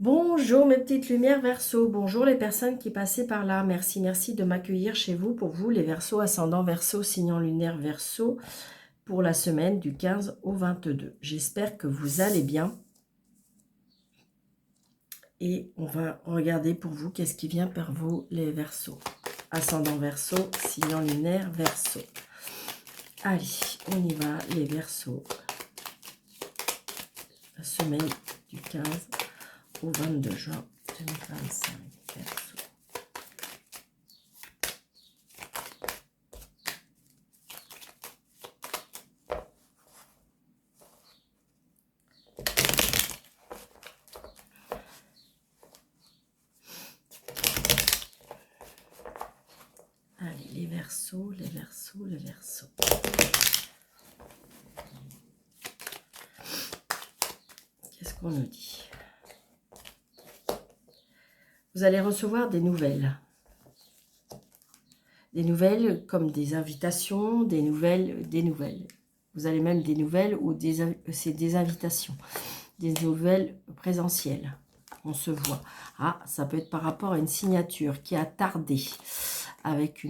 Bonjour mes petites lumières Verseau, bonjour les personnes qui passaient par là, merci de m'accueillir chez vous, pour vous les Verseaux, ascendant Verseau, signe lunaire Verseau, pour la semaine du 15 au 22. J'espère que vous allez bien et on va regarder pour vous qu'est-ce qui vient par vous les Verseaux, ascendant Verseau, signe lunaire Verseau. Allez, on y va les Verseaux, la semaine du 15 au 22 juin 2025, Verseau. Allez, les Verseaux, les Verseaux, les Verseaux. Qu'est-ce qu'on nous dit? Vous allez recevoir des nouvelles. Des nouvelles comme des invitations, des nouvelles. Vous allez même des nouvelles ou c'est des invitations. Des nouvelles présentielles. On se voit. Ah, ça peut être par rapport à une signature qui a tardé. Avec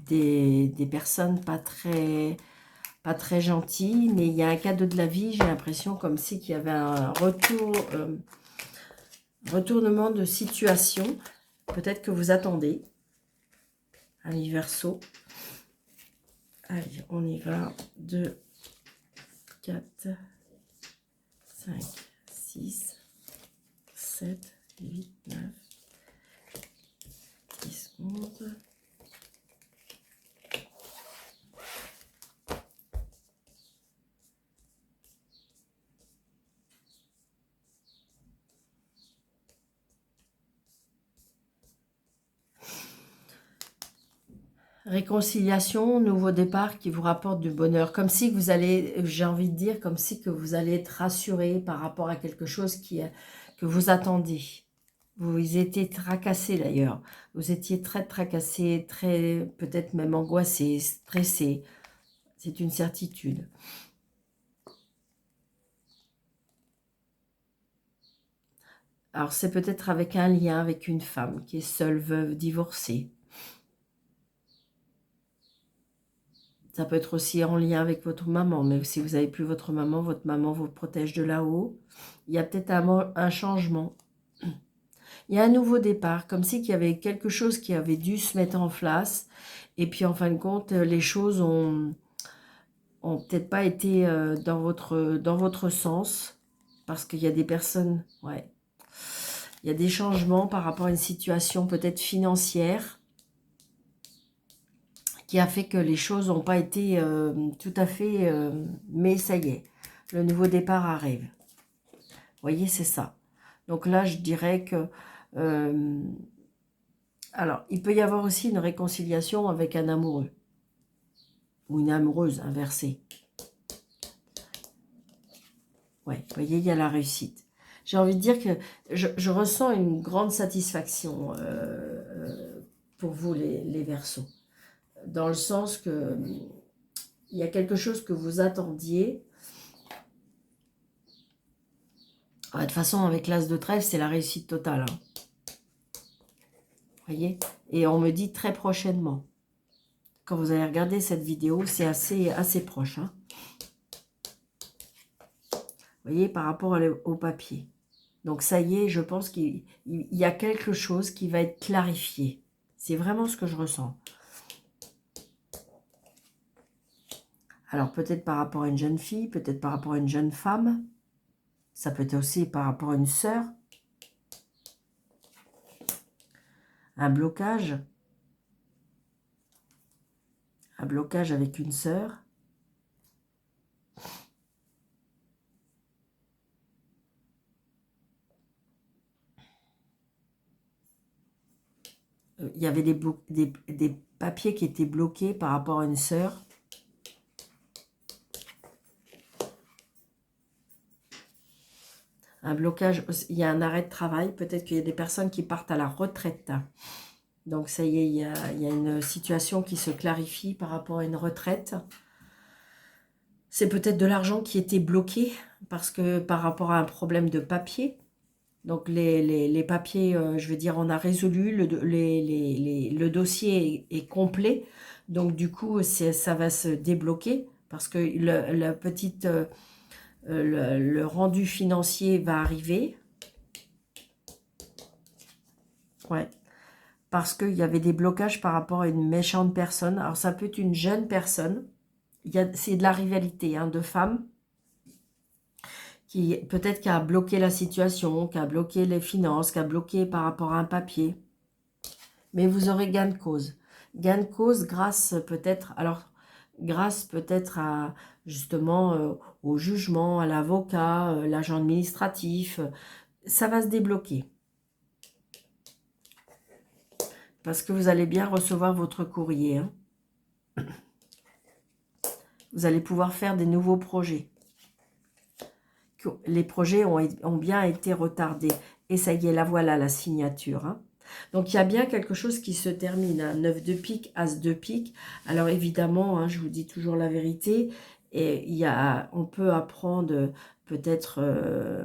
des personnes pas très gentilles. Mais il y a un cadeau de la vie. J'ai l'impression comme si qu'il y avait un retournement de situation. Peut-être que vous attendez. Amis Verseau. Allez, on y va. 2, 4, 5, 6, 7, 8, 9, 10, 11. Réconciliation, nouveau départ qui vous rapporte du bonheur. Comme si vous allez, j'ai envie de dire, comme si que vous allez être rassuré par rapport à quelque chose que vous attendez. Vous étiez tracassé d'ailleurs. Vous étiez très tracassé, très peut-être même angoissé, stressé. C'est une certitude. Alors c'est peut-être avec un lien avec une femme qui est seule, veuve, divorcée. Ça peut être aussi en lien avec votre maman, mais si vous n'avez plus votre maman vous protège de là-haut. Il y a peut-être un changement. Il y a un nouveau départ, comme si il y avait quelque chose qui avait dû se mettre en place. Et puis en fin de compte, les choses ont peut-être pas été dans votre sens. Parce qu'il y a des personnes, ouais. Il y a des changements par rapport à une situation peut-être financière, qui a fait que les choses n'ont pas été tout à fait... mais ça y est, le nouveau départ arrive. Vous voyez, c'est ça. Donc là, je dirais que... alors, il peut y avoir aussi une réconciliation avec un amoureux. Ou une amoureuse inversée. Ouais, vous voyez, il y a la réussite. J'ai envie de dire que je ressens une grande satisfaction pour vous, les Verseaux. Dans le sens que il y a quelque chose que vous attendiez. De toute façon, avec l'As de trèfle, c'est la réussite totale. Hein. Vous voyez? Et on me dit très prochainement. Quand vous allez regarder cette vidéo, c'est assez proche. Hein. Vous voyez, par rapport au papier. Donc ça y est, je pense qu'il y a quelque chose qui va être clarifié. C'est vraiment ce que je ressens. Alors peut-être par rapport à une jeune fille, peut-être par rapport à une jeune femme. Ça peut être aussi par rapport à une sœur. Un blocage. Un blocage avec une sœur. Il y avait des papiers qui étaient bloqués par rapport à une sœur. Un blocage, il y a un arrêt de travail. Peut-être qu'il y a des personnes qui partent à la retraite. Donc ça y est, il y a une situation qui se clarifie par rapport à une retraite. C'est peut-être de l'argent qui était bloqué parce que par rapport à un problème de papier. Donc les papiers, je veux dire, on a résolu, le dossier est complet. Donc du coup, ça va se débloquer parce que le rendu financier va arriver. Ouais. Parce qu'il y avait des blocages par rapport à une méchante personne. Alors ça peut être une jeune personne. C'est de la rivalité, hein, de femmes qui peut-être qui a bloqué la situation, qui a bloqué les finances, qui a bloqué par rapport à un papier. Mais vous aurez gain de cause. Gain de cause grâce peut-être, à justement au jugement, à l'avocat, l'agent administratif. Ça va se débloquer. Parce que vous allez bien recevoir votre courrier. Hein. Vous allez pouvoir faire des nouveaux projets. Les projets ont bien été retardés. Et ça y est, la voilà, la signature. Hein. Donc, il y a bien quelque chose qui se termine. Hein. 9 de pique, As de pique. Alors, évidemment, hein, je vous dis toujours la vérité. Et on peut apprendre peut-être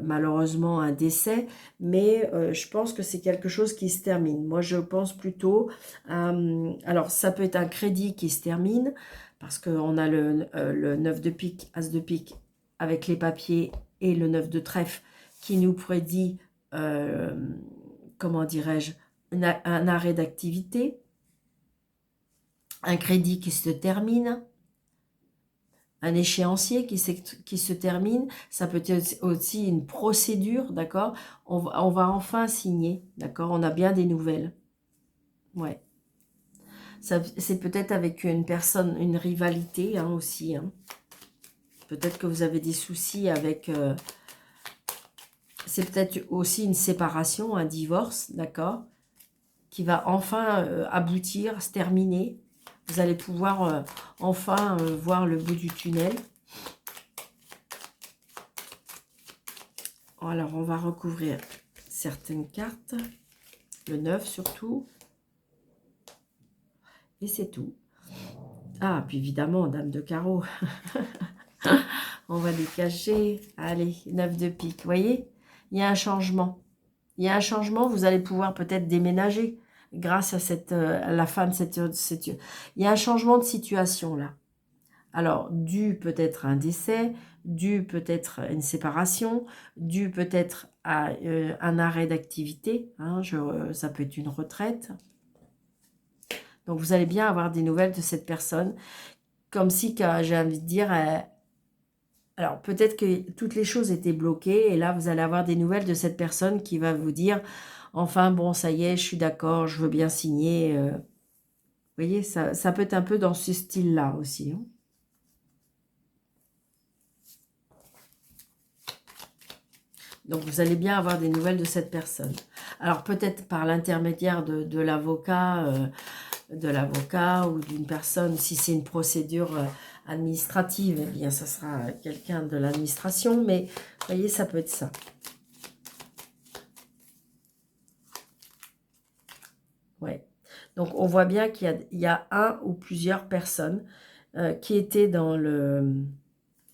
malheureusement un décès. Mais je pense que c'est quelque chose qui se termine. Moi, je pense plutôt... alors, ça peut être un crédit qui se termine. Parce qu'on a le 9 de pique, As de pique avec les papiers et le 9 de trèfle qui nous prédit, comment dirais-je, un arrêt d'activité, un crédit qui se termine, un échéancier qui se termine. Ça peut être aussi une procédure, d'accord, on va enfin signer, d'accord, on a bien des nouvelles. Ouais. C'est peut-être avec une personne, une rivalité hein, aussi. Hein. Peut-être que vous avez des soucis avec... c'est peut-être aussi une séparation, un divorce, d'accord, qui va enfin aboutir, se terminer. Vous allez pouvoir enfin voir le bout du tunnel. Alors, on va recouvrir certaines cartes, le 9 surtout, et c'est tout. Ah, puis évidemment, Dame de carreau. On va les cacher. Allez, 9 de pique, vous voyez, il y a un changement. Il y a un changement, vous allez pouvoir peut-être déménager grâce à la fin de cette... Il y a un changement de situation là. Alors, dû peut-être à un décès, dû peut-être à une séparation, dû peut-être à un arrêt d'activité. Hein, ça peut être une retraite. Donc, vous allez bien avoir des nouvelles de cette personne. Comme si, j'ai envie de dire... alors, peut-être que toutes les choses étaient bloquées. Et là, vous allez avoir des nouvelles de cette personne qui va vous dire... Enfin, bon, ça y est, je suis d'accord, je veux bien signer. Vous voyez, ça peut être un peu dans ce style-là aussi. Hein. Donc, vous allez bien avoir des nouvelles de cette personne. Alors, peut-être par l'intermédiaire de l'avocat ou d'une personne, si c'est une procédure administrative, eh bien, ça sera quelqu'un de l'administration. Mais, vous voyez, ça peut être ça. Ouais. Donc, on voit bien qu'il y a un ou plusieurs personnes qui étaient dans le...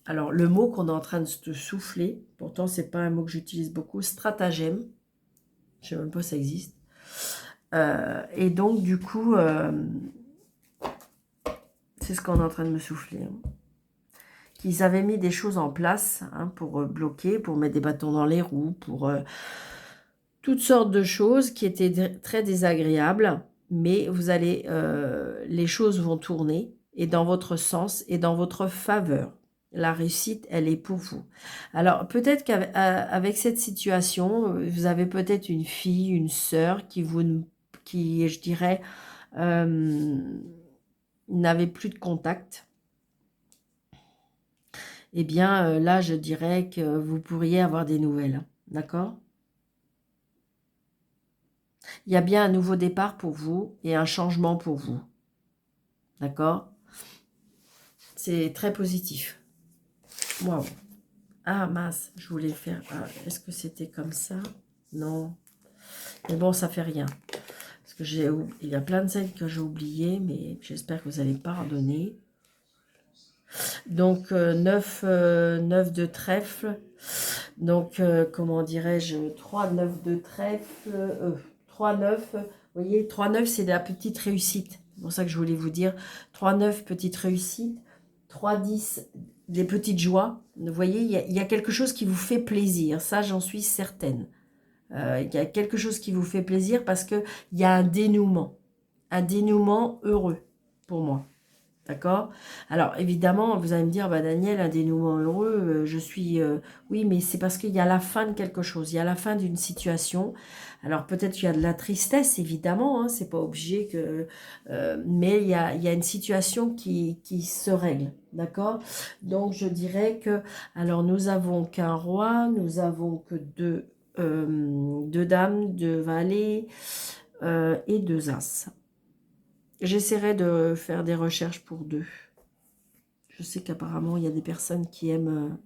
Alors, le mot qu'on est en train de se souffler, pourtant, c'est pas un mot que j'utilise beaucoup, stratagème. Je sais même pas si ça existe. Et donc, du coup, c'est ce qu'on est en train de me souffler. Hein. Qu'ils avaient mis des choses en place hein, pour bloquer, pour mettre des bâtons dans les roues, pour toutes sortes de choses qui étaient très désagréables. Mais vous allez, les choses vont tourner et dans votre sens et dans votre faveur. La réussite, elle est pour vous. Alors, peut-être qu'avec cette situation, vous avez peut-être une fille, une sœur qui, je dirais, n'avait plus de contact. Eh bien, là, je dirais que vous pourriez avoir des nouvelles. D'accord ? Il y a bien un nouveau départ pour vous et un changement pour vous. D'accord ? C'est très positif. Waouh. Ah mince, je voulais faire... Ah, est-ce que c'était comme ça? Non. Mais bon, ça fait rien. Parce que il y a plein de scènes que j'ai oubliées, mais j'espère que vous allez pardonner. Donc, 9 de trèfle. Donc, comment dirais-je, 3 9 de trèfle, 3 9, vous voyez, 3 9 c'est de la petite réussite. C'est pour ça que je voulais vous dire, 3 9 petite réussite, 3 10 des petites joies. Vous voyez, il y a quelque chose qui vous fait plaisir, ça j'en suis certaine. Il y a quelque chose qui vous fait plaisir parce qu'il y a un dénouement heureux pour moi. D'accord? Alors, évidemment, vous allez me dire, bah, Daniel, un dénouement heureux, je suis... oui, mais c'est parce qu'il y a la fin de quelque chose, il y a la fin d'une situation. Alors, peut-être il y a de la tristesse, évidemment, hein, c'est pas obligé que... mais il y a une situation qui se règle, d'accord? Donc, je dirais que... Alors, nous avons qu'un roi, nous avons que deux dames, deux valets et deux as. J'essaierai de faire des recherches pour deux. Je sais qu'apparemment, il y a des personnes qui aiment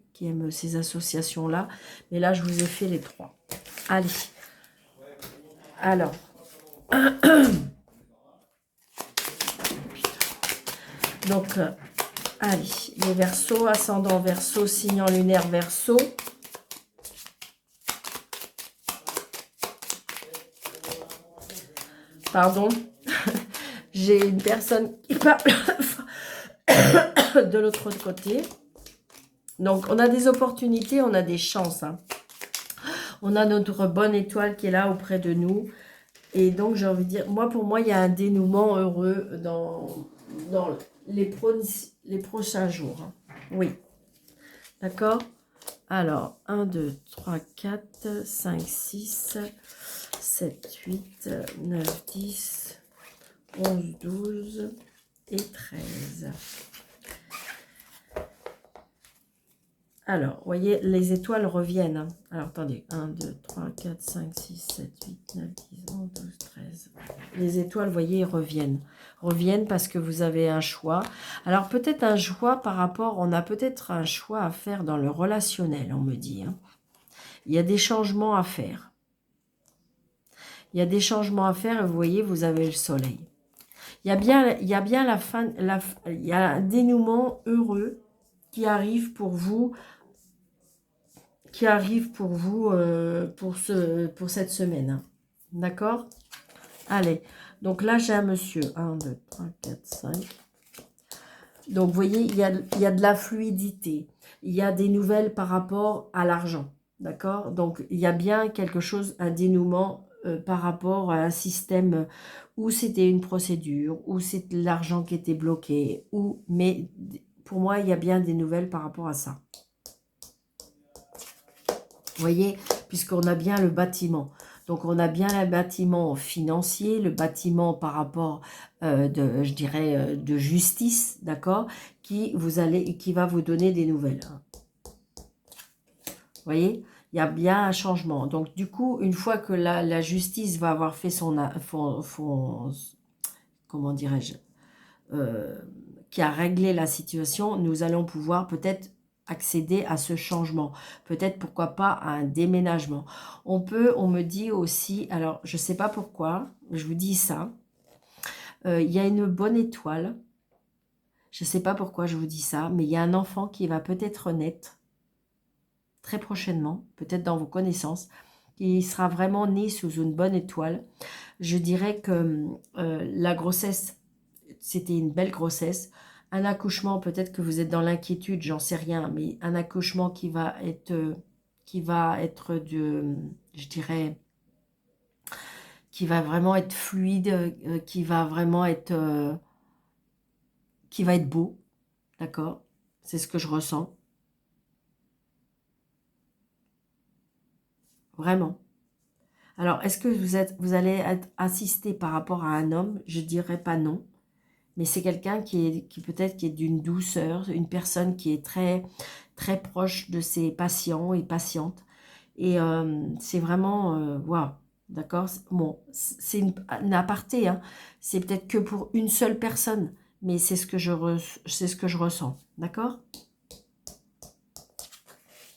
ces associations-là. Mais là, je vous ai fait les trois. Allez. Alors. Donc, allez. Les Verseaux, ascendant Verseau, signe lunaire Verseau. Pardon. J'ai une personne qui parle de l'autre côté. Donc, on a des opportunités, on a des chances. Hein. On a notre bonne étoile qui est là auprès de nous. Et donc, j'ai envie de dire, pour moi, il y a un dénouement heureux dans les prochains jours. Hein. Oui. D'accord? Alors, 1, 2, 3, 4, 5, 6, 7, 8, 9, 10, 11, 12 et 13. Alors, vous voyez, les étoiles reviennent. Hein. Alors, attendez. 1, 2, 3, 4, 5, 6, 7, 8, 9, 10, 11, 12, 13. Les étoiles, vous voyez, reviennent. Reviennent parce que vous avez un choix. Alors, peut-être un choix par rapport... On a peut-être un choix à faire dans le relationnel, on me dit. Hein. Il y a des changements à faire. Il y a des changements à faire et vous voyez, vous avez le soleil. Il y a bien la fin... il y a un dénouement heureux qui arrive pour vous... pour cette semaine. Hein. D'accord? Allez. Donc là, j'ai un monsieur. 1, 2, 3, 4, 5. Donc, vous voyez, il y a de la fluidité. Il y a des nouvelles par rapport à l'argent. D'accord? Donc, il y a bien quelque chose, un dénouement par rapport à un système où c'était une procédure, où c'est l'argent qui était bloqué. Mais pour moi, il y a bien des nouvelles par rapport à ça. Vous voyez, puisqu'on a bien le bâtiment. Donc, on a bien le bâtiment financier, le bâtiment par rapport, je dirais, de justice, d'accord, qui va vous donner des nouvelles. Vous voyez, il y a bien un changement. Donc, du coup, une fois que la justice va avoir fait comment dirais-je, qui a réglé la situation, nous allons pouvoir peut-être accéder à ce changement. Peut-être, pourquoi pas, à un déménagement. On me dit aussi, alors je ne sais pas pourquoi, je vous dis ça, il y a une bonne étoile, je ne sais pas pourquoi je vous dis ça, mais il y a un enfant qui va peut-être naître très prochainement, peut-être dans vos connaissances, qui sera vraiment né sous une bonne étoile. Je dirais que la grossesse, c'était une belle grossesse. Un accouchement, peut-être que vous êtes dans l'inquiétude, j'en sais rien, mais un accouchement qui va être je dirais, qui va vraiment être fluide, qui va être beau, d'accord? C'est ce que je ressens. Vraiment. Alors, est-ce que vous allez être assisté par rapport à un homme? Je dirais pas non. Mais c'est quelqu'un qui peut-être qui est d'une douceur, une personne qui est très, très proche de ses patients et patientes. Et c'est vraiment, waouh, d'accord? Bon, c'est une aparté, hein. C'est peut-être que pour une seule personne, mais c'est ce que je ressens, d'accord?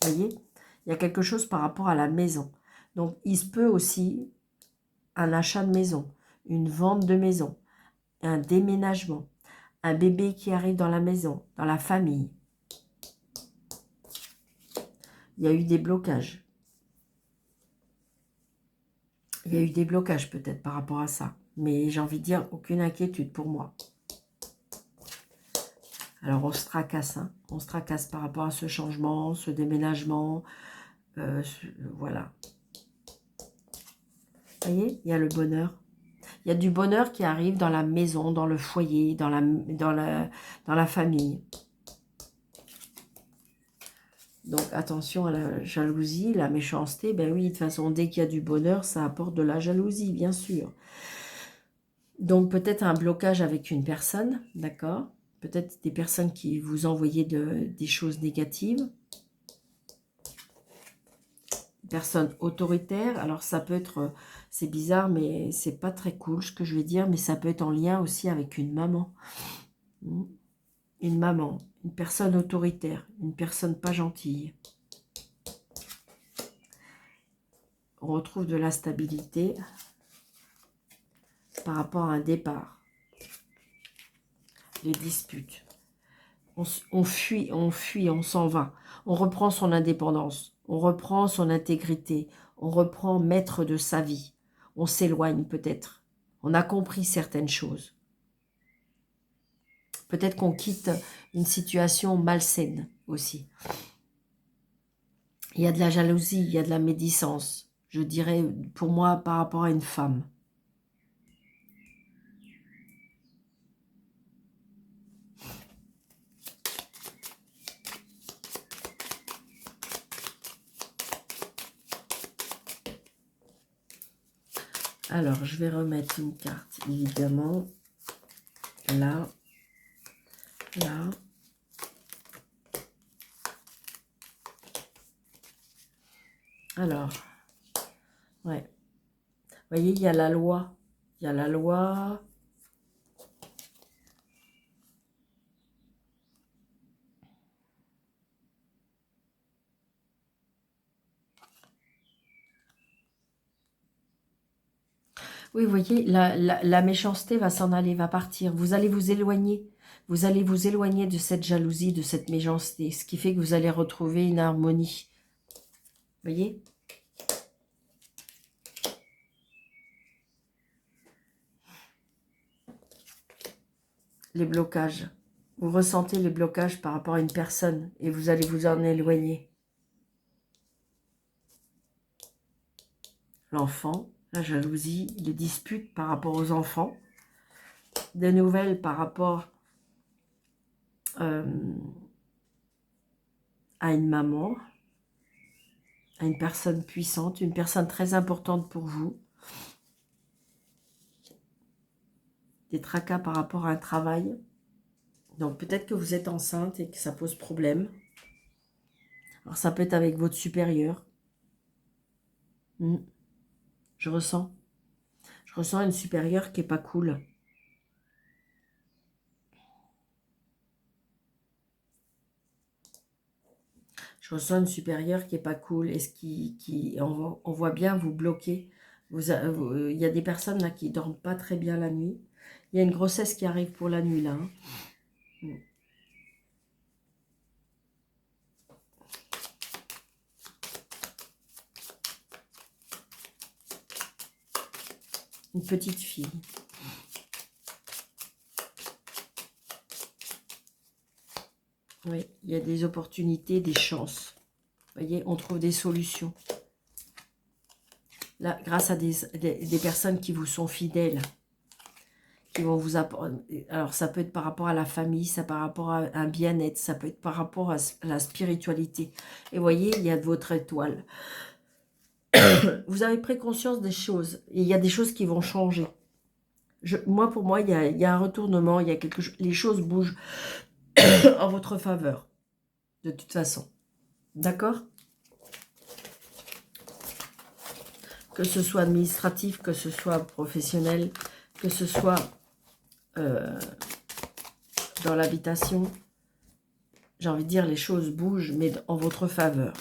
Vous voyez? Il y a quelque chose par rapport à la maison. Donc, il se peut aussi un achat de maison, une vente de maison, un déménagement, un bébé qui arrive dans la maison, dans la famille. Il y a eu des blocages. Il y a eu des blocages peut-être par rapport à ça. Mais j'ai envie de dire, aucune inquiétude pour moi. Alors on se tracasse, hein. On se tracasse par rapport à ce changement, ce déménagement. Voilà. Vous voyez, il y a le bonheur. Il y a du bonheur qui arrive dans la maison, dans le foyer, dans la famille. Donc attention à la jalousie, la méchanceté. Ben oui, de toute façon, dès qu'il y a du bonheur, ça apporte de la jalousie, bien sûr. Donc peut-être un blocage avec une personne, d'accord? Peut-être des personnes qui vous envoyaient des choses négatives. Personne autoritaire. Alors ça peut être, c'est bizarre, mais c'est pas très cool ce que je vais dire, mais ça peut être en lien aussi avec une maman. Une maman, une personne autoritaire, une personne pas gentille. On retrouve de la stabilité par rapport à un départ. Les disputes. On fuit, on s'en va. On reprend son indépendance. On reprend son intégrité. On reprend maître de sa vie. On s'éloigne peut-être. On a compris certaines choses. Peut-être qu'on quitte une situation malsaine aussi. Il y a de la jalousie, il y a de la médisance. Je dirais pour moi par rapport à une femme. Alors, je vais remettre une carte, évidemment. Là. Là. Alors, ouais. Vous voyez, il y a la loi. Il y a la loi. Oui, vous voyez, la méchanceté va s'en aller, va partir. Vous allez vous éloigner. Vous allez vous éloigner de cette jalousie, de cette méchanceté. Ce qui fait que vous allez retrouver une harmonie. Vous voyez ? Les blocages. Vous ressentez les blocages par rapport à une personne et vous allez vous en éloigner. L'enfant, la jalousie, les disputes par rapport aux enfants, des nouvelles par rapport à une maman, à une personne puissante, une personne très importante pour vous. Des tracas par rapport à un travail. Donc peut-être que vous êtes enceinte et que ça pose problème. Alors ça peut être avec votre supérieur. Je ressens. Je ressens une supérieure qui n'est pas cool. Je ressens une supérieure qui n'est pas cool et on voit bien vous bloquer. Il y a des personnes là qui ne dorment pas très bien la nuit. Il y a une grossesse qui arrive pour la nuit là. Une petite fille. Oui, il y a des opportunités, des chances. Vous voyez, on trouve des solutions. Là, grâce à des personnes qui vous sont fidèles, qui vont vous apporter. Alors, ça peut être par rapport à la famille, ça par rapport à un bien-être, ça peut être par rapport à la spiritualité. Et vous voyez, il y a de votre étoile. Vous avez pris conscience des choses. Et il y a des choses qui vont changer. Pour moi, il y a un retournement, il y a quelque chose. Les choses bougent en votre faveur. De toute façon. D'accord ? Que ce soit administratif, que ce soit professionnel, que ce soit dans l'habitation. J'ai envie de dire, les choses bougent, mais en votre faveur.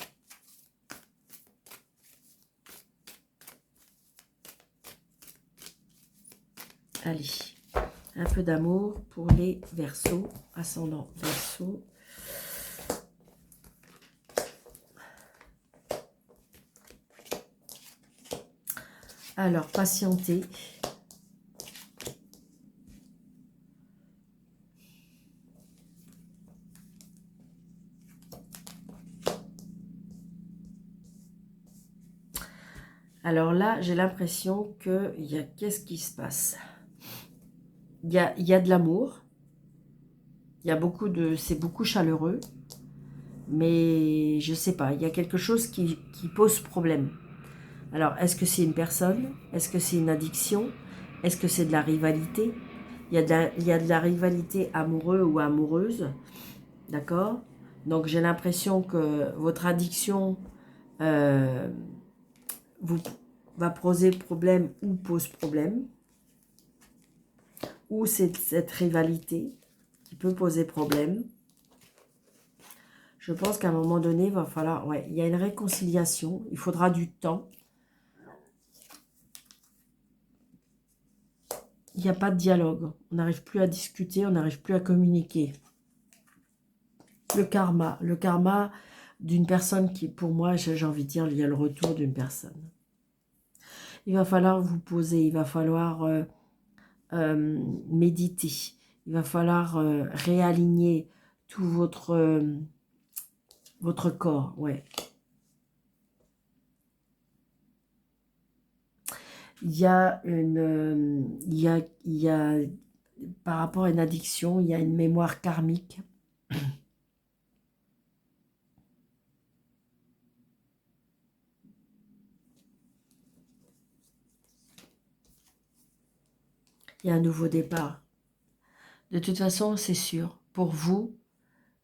Allez, un peu d'amour pour les Verseaux, ascendant Verseau. Alors, patientez. Alors là, j'ai l'impression qu'il y a... Qu'est-ce qui se passe? Il y a de l'amour. Il y a beaucoup de... C'est beaucoup chaleureux. Mais je sais pas, il y a quelque chose qui pose problème. Alors, est-ce que c'est une personne? Est-ce que c'est une addiction? Est-ce que c'est de la rivalité? Il y a de la rivalité amoureuse ou amoureuse. D'accord? Donc, j'ai l'impression que votre addiction euh, vous va poser problème ou pose problème. Ou c'est cette rivalité qui peut poser problème. Je pense qu'à un moment donné, il va falloir... Ouais, il y a une réconciliation. Il faudra du temps. Il n'y a pas de dialogue. On n'arrive plus à discuter, on n'arrive plus à communiquer. Le karma d'une personne qui, pour moi, j'ai envie de dire, il y a le retour d'une personne. Il va falloir vous poser, il va falloir méditer. Il va falloir réaligner tout votre corps, ouais. Il y a une, par rapport à une addiction, il y a une mémoire karmique. Il y a un nouveau départ. De toute façon, c'est sûr. Pour vous,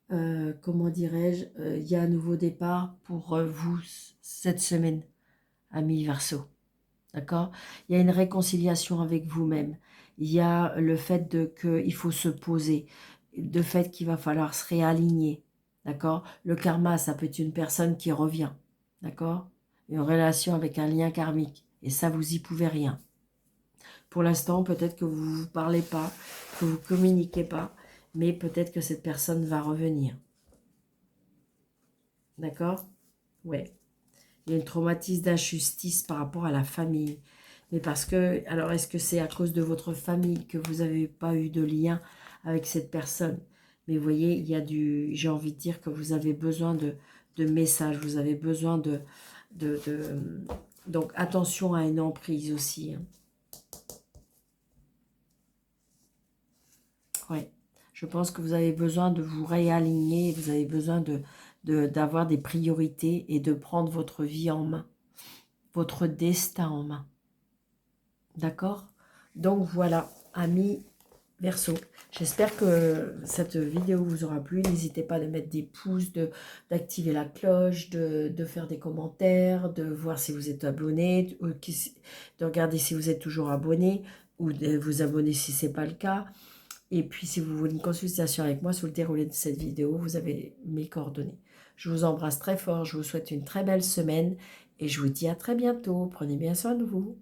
comment dirais-je, il y a un nouveau départ pour vous cette semaine, amis Verseau. D'accord? Il y a une réconciliation avec vous-même. Il y a le fait qu'il faut se poser, le fait qu'il va falloir se réaligner. D'accord? Le karma, ça peut être une personne qui revient. D'accord? Une relation avec un lien karmique. Et ça, vous y pouvez rien. Pour l'instant, peut-être que vous ne vous parlez pas, que vous ne communiquez pas, mais peut-être que cette personne va revenir. D'accord? Ouais. Il y a une traumatisme d'injustice par rapport à la famille. Mais parce que, alors est-ce que c'est à cause de votre famille que vous n'avez pas eu de lien avec cette personne? Mais vous voyez, il y a j'ai envie de dire que vous avez besoin de messages, vous avez besoin donc attention à une emprise aussi. Hein. Ouais. Je pense que vous avez besoin de vous réaligner, vous avez besoin d'avoir des priorités et de prendre votre vie en main, votre destin en main. D'accord? Donc voilà, amis Verseau. J'espère que cette vidéo vous aura plu. N'hésitez pas de mettre des pouces, d'activer la cloche, de faire des commentaires, de voir si vous êtes abonné, de regarder si vous êtes toujours abonné ou de vous abonner si ce n'est pas le cas. Et puis, si vous voulez une consultation avec moi sur le déroulé de cette vidéo, vous avez mes coordonnées. Je vous embrasse très fort, je vous souhaite une très belle semaine et je vous dis à très bientôt. Prenez bien soin de vous.